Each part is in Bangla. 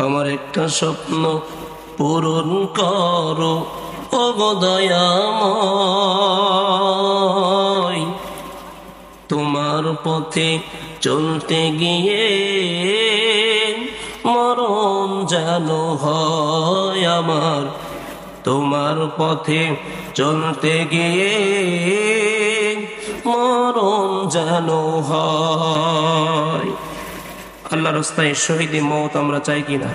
আমার একটা স্বপ্ন পূরণ করো ও গো দয়াময়। তোমার পথে চলতে গিয়ে মরণ যেন হয় আমার। তোমার পথে চলতে গিয়ে মরণ যেন হয়। আল্লাহর রাস্তায় শহীদি মওত আমরা চাই কিনা?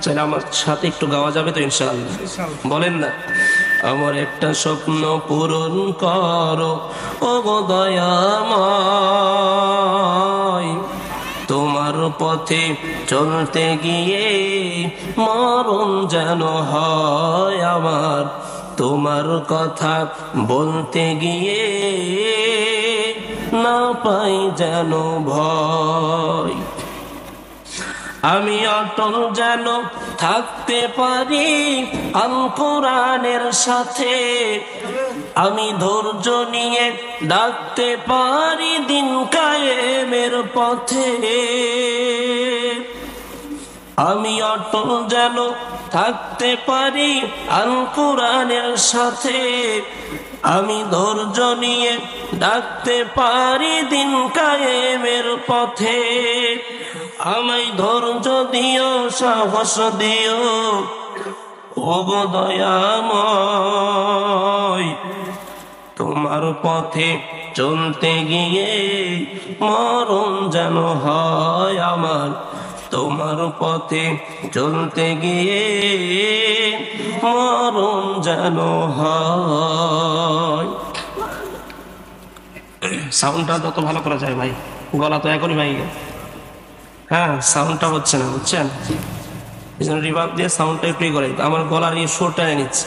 চাইলে আমার সাথে একটু গাওয়া যাবে তো ইনশাআল্লাহ? বলেন না, আমার একটা স্বপ্ন পূরণ করো ও গো দয়াময়। তোমার পথে চলতে গিয়ে মরণ যেন হয় আমার। তোমার কথা বলতে গিয়ে না পাই যেন ভয়। আমি অটল যেন থাকতে পারি আল কোরআনের সাথে। আমি ধৈর্য নিয়ে ডাকতে পারি দিন কায়েমের পথে। আমি অটল যেন থাকতে পারি আল কোরআনের সাথে। আমি ধৈর্য নিয়ে ডাকতে পারি দিন কায়েমের পথে। আমায় ধৈর্য দিও, সাহস দিও ও গো দয়াময়। তোমার পথে চলতে গিয়ে মরণ যেন হয় আমার। তোমার পথে চলতে গিয়ে মরণ যেন হয়। সাউন্ডটা যত ভালো করা যায় ভাই, গলা তো এখনই ভাই। হ্যাঁ, সাউন্ডটা হচ্ছে না, বুঝছেন? এই জন্য রিভার্ব দিয়ে সাউন্ডটা একটু করে আমার গলার এই সুরটা নিচ্ছে।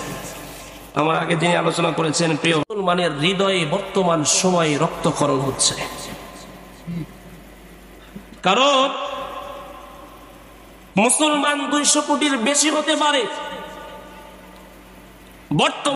আমার আগে যিনি আলোচনা করেছেন, প্রিয় মুসলমানের হৃদয়ে বর্তমান সময়ে রক্তক্ষরণ হচ্ছে। কারণ মুসলমান 200 কোটির বেশি হতে পারে, বর্তমান